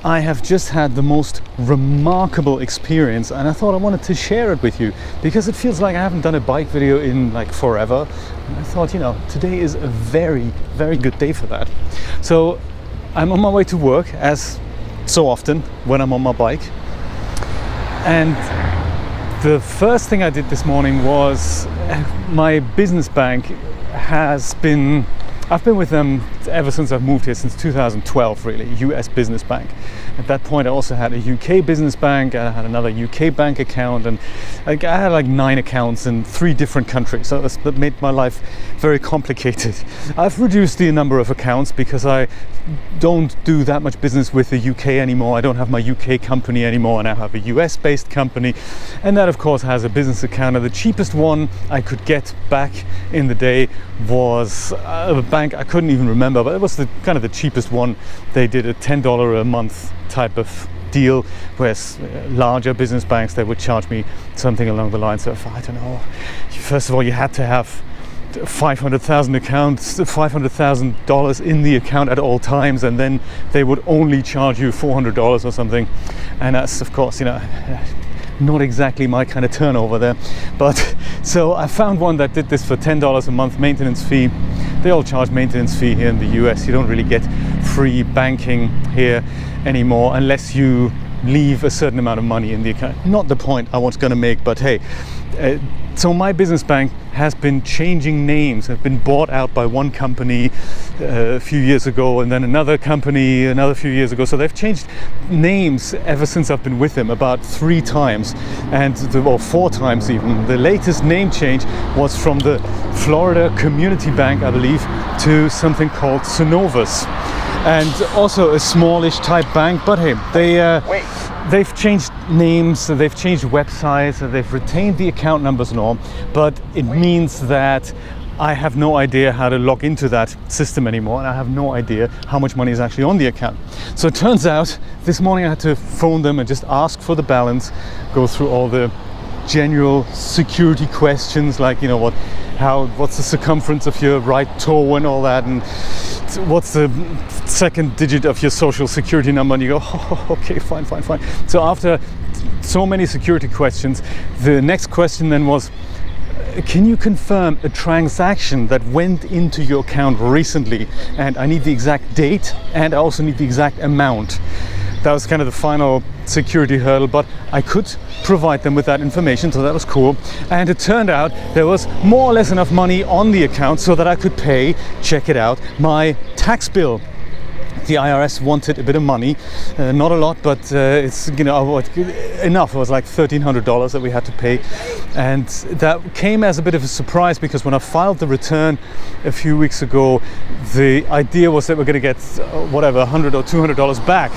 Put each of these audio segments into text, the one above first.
I have just had the most remarkable experience, and I thought I wanted to share it with you because it feels like I haven't done a bike video in like forever. And I thought, today is a very, very good day for that. So I'm on my way to work, as so often when I'm on my bike. And the first thing I did this morning was my business bank I've been with them ever since I've moved here, since 2012 really, US business bank. At that point I also had a UK business bank, I had another UK bank account, and I had like 9 accounts in 3 different countries, so that made my life very complicated. I've reduced the number of accounts because I don't do that much business with the UK anymore. I don't have my UK company anymore, and I have a US based company, and that of course has a business account. And the cheapest one I could get back in the day was a bank I couldn't even remember, but it was the cheapest one. They did a $10 a month type of deal, whereas larger business banks, they would charge me something along the lines of, I don't know, first of all you had to have $500,000 in the account at all times, and then they would only charge you $400 or something, and that's of course not exactly my kind of turnover there. But so I found one that did this for $10 a month maintenance fee. They all charge maintenance fee here in the US. You don't really get free banking here anymore unless you leave a certain amount of money in the account. Not the point I was going to make, but hey, so my business bank has been changing names. Have been bought out by one company a few years ago, and then another company another few years ago. So they've changed names ever since I've been with them, about 3 times, or 4 times even. The latest name change was from the Florida Community Bank, I believe, to something called Synovus, and also a smallish type bank. But hey, they've changed names, they've changed websites, they've retained the account numbers and all, but it means that I have no idea how to log into that system anymore, and I have no idea how much money is actually on the account. So it turns out this morning I had to phone them and just ask for the balance, go through all the general security questions like, what's the circumference of your right toe and all that, and what's the second digit of your social security number, and you go, oh, okay, fine. So after so many security questions, the next question then was, can you confirm a transaction that went into your account recently? And I need the exact date, and I also need the exact amount. That was kind of the final security hurdle, but I could provide them with that information, so that was cool. And it turned out there was more or less enough money on the account so that I could pay, check it out, my tax bill. The IRS wanted a bit of money, not a lot, but it's enough. It was like $1,300 that we had to pay, and that came as a bit of a surprise because when I filed the return a few weeks ago, the idea was that we're going to get $100 or $200 back,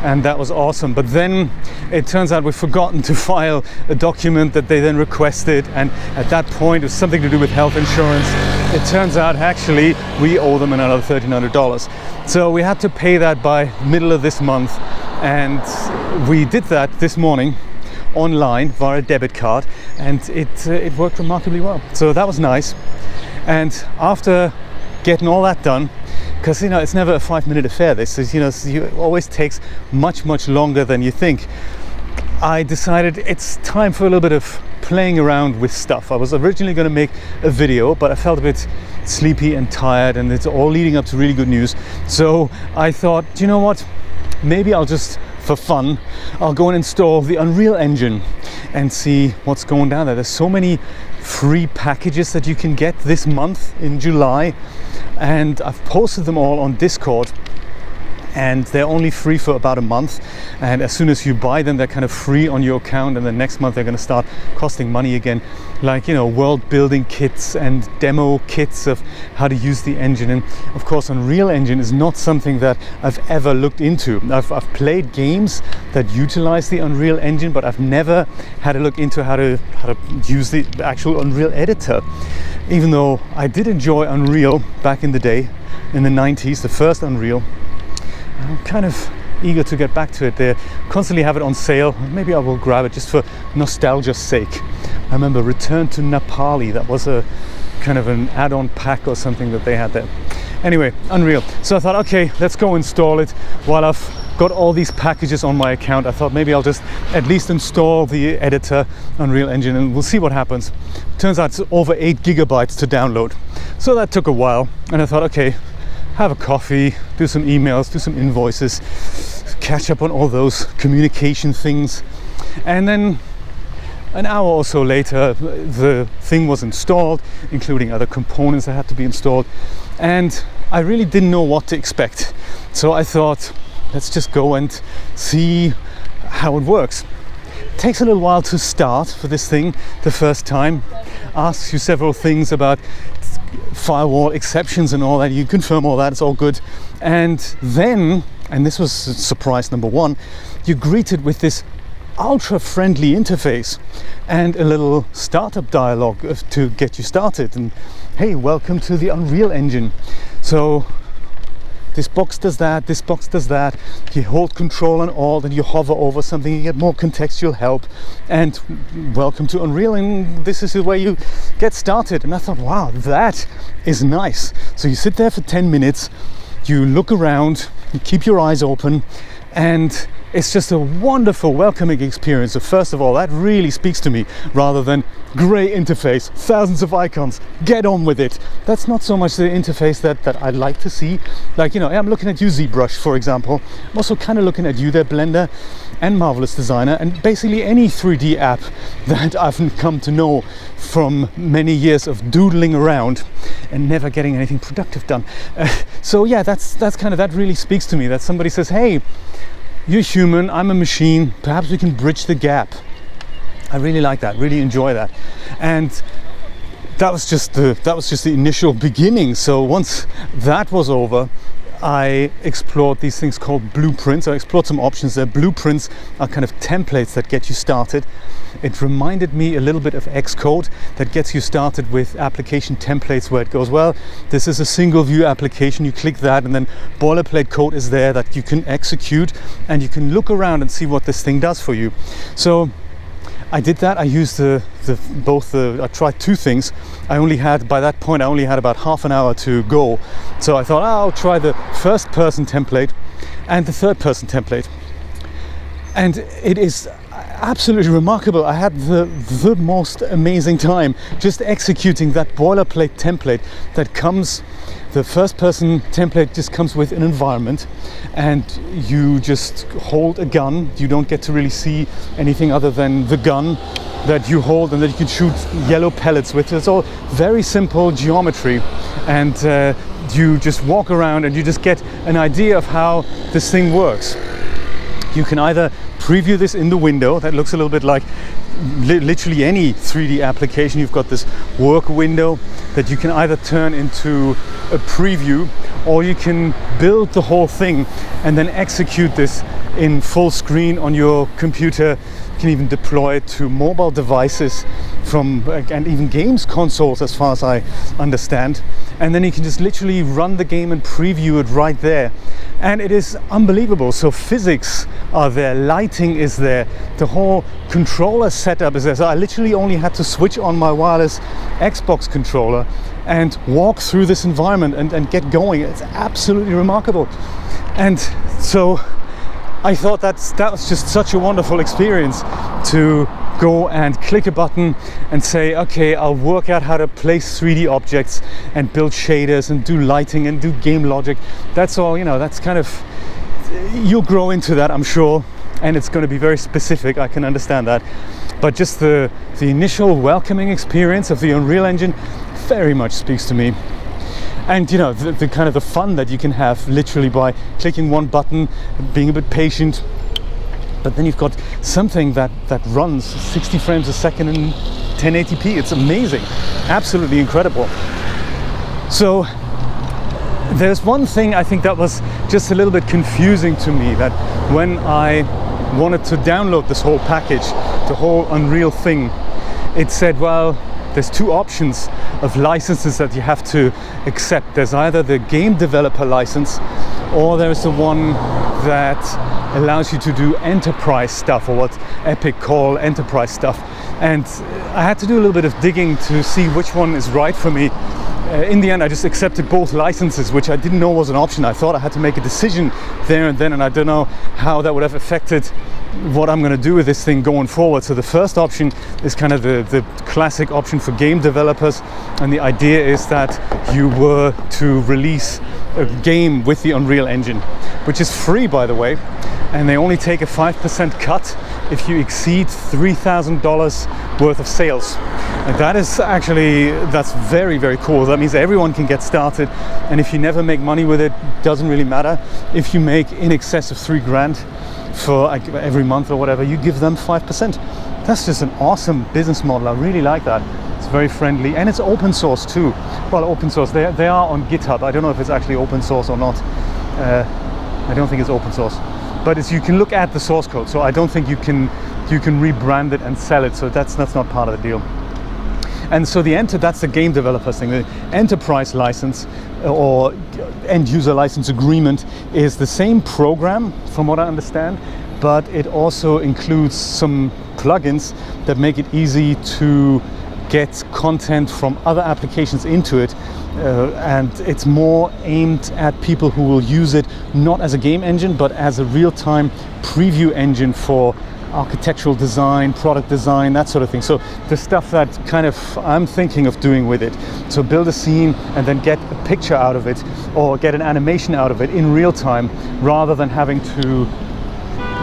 and that was awesome. But then it turns out we've forgotten to file a document that they then requested, and at that point it was something to do with health insurance. It turns out actually we owe them another $1,300. So we had to pay that by middle of this month, and we did that this morning online via debit card, and it worked remarkably well. So that was nice. And after getting all that done, because it's never a 5-minute affair, this is it always takes much longer than you think, I decided it's time for a little bit of playing around with stuff. I was originally going to make a video, but I felt a bit sleepy and tired, and it's all leading up to really good news. So I thought, you know what, maybe I'll just, for fun, I'll go and install the Unreal Engine and see what's going down there. There's so many free packages that you can get this month in July, and I've posted them all on Discord, and they're only free for about a month, and as soon as you buy them, they're kind of free on your account, and then next month they're going to start costing money again, like world building kits and demo kits of how to use the engine. And of course Unreal Engine is not something that I've ever looked into. I've played games that utilize the Unreal Engine, but I've never had a look into how to use the actual Unreal editor, even though I did enjoy Unreal back in the day, in the 90s, the first Unreal. I'm kind of eager to get back to it. They constantly have it on sale. Maybe I will grab it just for nostalgia's sake. I remember Return to Nepali. That was a kind of an add-on pack or something that they had there. Anyway, Unreal. So I thought, okay, let's go install it while I've got all these packages on my account. I thought maybe I'll just at least install the editor Unreal Engine and we'll see what happens. Turns out it's over 8 gigabytes to download. So that took a while, and I thought, okay, have a coffee, do some emails, do some invoices, catch up on all those communication things. And then an hour or so later, the thing was installed, including other components that had to be installed. And I really didn't know what to expect. So I thought, let's just go and see how it works. It takes a little while to start for this thing the first time. Asks you several things about firewall exceptions and all that. You confirm all that, it's all good. And then, and this was surprise number one, you're greeted with this ultra friendly interface and a little startup dialogue to get you started. And hey, welcome to the Unreal Engine. So this box does that, this box does that. You hold Control and Alt and you hover over something, you get more contextual help. And welcome to Unreal, and this is the way you get started. And I thought, wow, that is nice. So you sit there for 10 minutes, you look around, you keep your eyes open, and it's just a wonderful welcoming experience. So first of all, that really speaks to me, rather than great interface, thousands of icons, get on with it. That's not so much the interface that I'd like to see. Like, you know, I'm looking at you, ZBrush, for example. I'm also kind of looking at you there, Blender and Marvelous Designer, and basically any 3D app that I've come to know from many years of doodling around and never getting anything productive done. So yeah, that's kind of, that really speaks to me, that somebody says, hey, you're human, I'm a machine, perhaps we can bridge the gap. I really like that, really enjoy that. And that was just the initial beginning. So once that was over, I explored these things called blueprints. I explored some options there. Blueprints are kind of templates that get you started. It reminded me a little bit of Xcode, that gets you started with application templates, where it goes, well, this is a single view application, you click that, and then boilerplate code is there that you can execute, and you can look around and see what this thing does for you. So I did that. I used I tried two things. By that point I only had about half an hour to go. So I thought, I'll try the first person template and the third person template. And it is absolutely remarkable. I had the most amazing time just executing that boilerplate template that comes. The first person template just comes with an environment, and you just hold a gun. You don't get to really see anything other than the gun that you hold and that you can shoot yellow pellets with. It's all very simple geometry, and you just walk around and you just get an idea of how this thing works. You can either preview this in the window. That looks a little bit like literally any 3D application. You've got this work window that you can either turn into a preview, or you can build the whole thing and then execute this in full screen on your computer. You can even deploy it to mobile devices and even games consoles, as far as I understand. And then you can just literally run the game and preview it right there. And it is unbelievable. So physics are there, lighting is there, the whole controller setup is there. So I literally only had to switch on my wireless Xbox controller and walk through this environment and get going. It's absolutely remarkable. And so I thought that was just such a wonderful experience, to go and click a button and say, okay, I'll work out how to place 3D objects and build shaders and do lighting and do game logic. That's all, you know, that's kind of, you'll grow into that, I'm sure, and it's going to be very specific, I can understand that. But just the initial welcoming experience of the Unreal Engine very much speaks to me. And you know, the kind of the fun that you can have literally by clicking one button, being a bit patient, but then you've got something that runs 60 frames a second in 1080p. It's amazing, absolutely incredible. So there's one thing I think that was just a little bit confusing to me, that when I wanted to download this whole package, the whole Unreal thing, it said, well, there's two options of licenses that you have to accept. There's either the game developer license, or there's the one that allows you to do enterprise stuff, or what Epic call enterprise stuff. And I had to do a little bit of digging to see which one is right for me. in the end, I just accepted both licenses, which I didn't know was an option. I thought I had to make a decision there and then, and I don't know how that would have affected what I'm going to do with this thing going forward. So the first option is kind of the classic option for game developers, and the idea is that you were to release a game with the Unreal Engine, which is free, by the way, and they only take a 5% cut if you exceed $3,000 worth of sales. And that's very, very cool. That means everyone can get started, and if you never make money with it, doesn't really matter. If you make in excess of $3,000 for like every month or whatever, you give them 5%. That's just an awesome business model. I really like that. It's very friendly, and it's open source too. Well, open source, they are on GitHub. I don't know if it's actually open source or not. I don't think it's open source, but you can look at the source code. So I don't think you can rebrand it and sell it. So that's not part of the deal. And so that's the game developers thing. The enterprise license or end user license agreement is the same program, from what I understand, but it also includes some plugins that make it easy to get content from other applications into it, and it's more aimed at people who will use it not as a game engine, but as a real-time preview engine for architectural design, product design, that sort of thing. So the stuff that kind of I'm thinking of doing with it. So build a scene and then get a picture out of it, or get an animation out of it in real time, rather than having to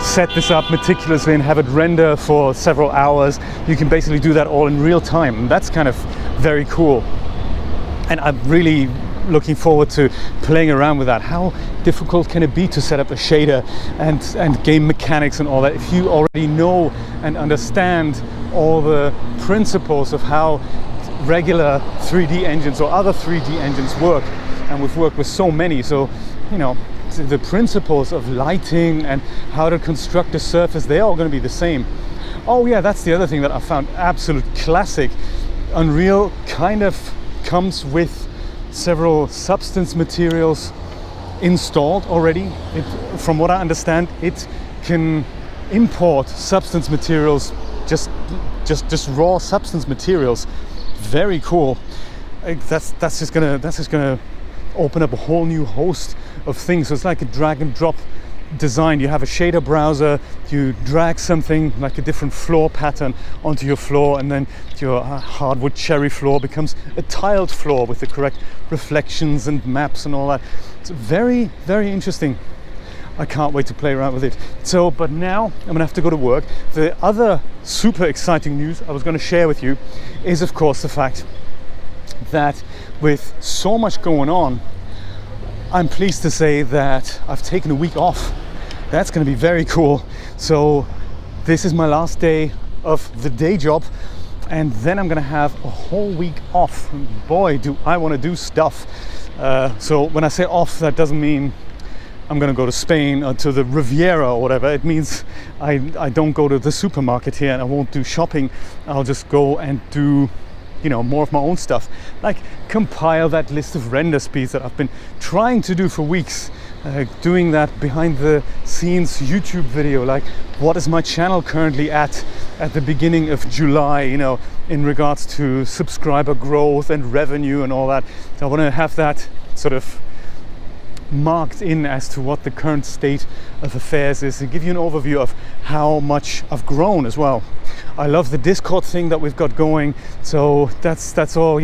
set this up meticulously and have it render for several hours. You can basically do that all in real time, and that's kind of very cool. And I'm really looking forward to playing around with that. How difficult can it be to set up a shader and game mechanics and all that if you already know and understand all the principles of how regular 3D engines or other 3D engines work? And we've worked with so many, so the principles of lighting and how to construct a surface, they're all going to be the same. Oh yeah, that's the other thing that I found absolute classic. Unreal kind of comes with several substance materials installed already. From what I understand, it can import substance materials, just raw substance materials. Very cool. That's just gonna open up a whole new host of things. So it's like a drag and drop design. You have a shader browser, you drag something like a different floor pattern onto your floor, and then your hardwood cherry floor becomes a tiled floor with the correct reflections and maps and all that. It's very, very interesting. I can't wait to play around with it. So, but now I'm gonna have to go to work. The other super exciting news I was going to share with you is, of course, the fact that with so much going on, I'm pleased to say that I've taken a week off. That's going to be very cool. So this is my last day of the day job, and then I'm going to have a whole week off. Boy, do I want to do stuff. So when I say off, that doesn't mean I'm going to go to Spain or to the Riviera or whatever. It means I don't go to the supermarket here, and I won't do shopping. I'll just go and do more of my own stuff, like compile that list of render speeds that I've been trying to do for weeks, doing that behind the scenes YouTube video, like what is my channel currently at the beginning of July, in regards to subscriber growth and revenue and all that. So I want to have that sort of marked in as to what the current state of affairs is, and give you an overview of how much I've grown as well. I love the Discord thing that we've got going, so that's all,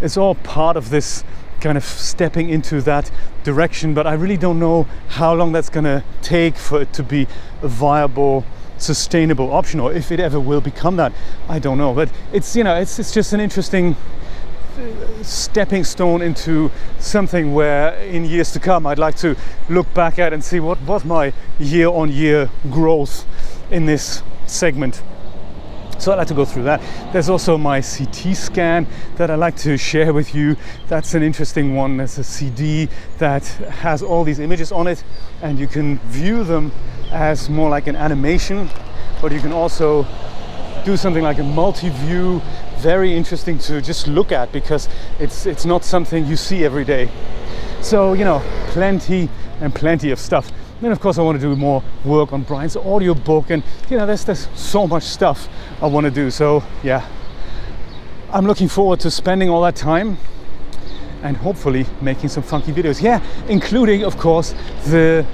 it's all part of this kind of stepping into that direction, but I really don't know how long that's gonna take for it to be a viable, sustainable option, or if it ever will become that. I don't know, but it's it's just an interesting stepping stone into something where in years to come I'd like to look back at and see what was my year-on-year growth in this segment. So I'd like to go through that. There's also my CT scan that I'd like to share with you. That's an interesting one. There's a CD that has all these images on it, and you can view them as more like an animation, but you can also do something like a multi-view. Very interesting to just look at, because it's not something you see every day. So plenty of stuff. Then of course I want to do more work on Brian's audiobook, and there's so much stuff I want to do. So yeah, I'm looking forward to spending all that time and hopefully making some funky videos. Yeah, including of course the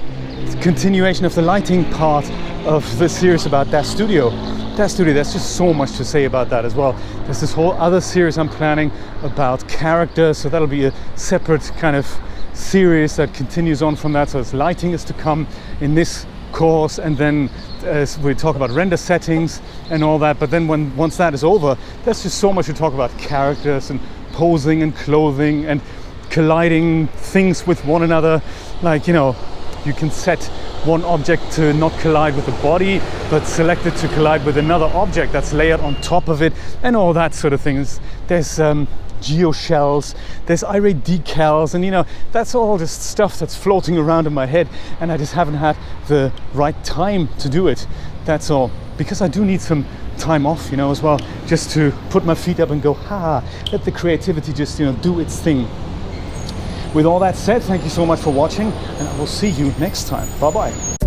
continuation of the lighting part of the series about that studio. There's just so much to say about that as well. There's this whole other series I'm planning about characters, so that'll be a separate kind of series that continues on from that. So it's lighting is to come in this course, and then as we talk about render settings and all that. But then once that is over, there's just so much to talk about characters and posing and clothing and colliding things with one another. Like, you know, you can set one object to not collide with the body, but select it to collide with another object that's layered on top of it, and all that sort of things. There's geoshells, there's irate decals, and you know, that's all just stuff that's floating around in my head, and I just haven't had the right time to do it. That's all. Because I do need some time off, you know, as well, just to put my feet up and go, let the creativity just, you know, do its thing. With all that said, thank you so much for watching, and I will see you next time. Bye bye.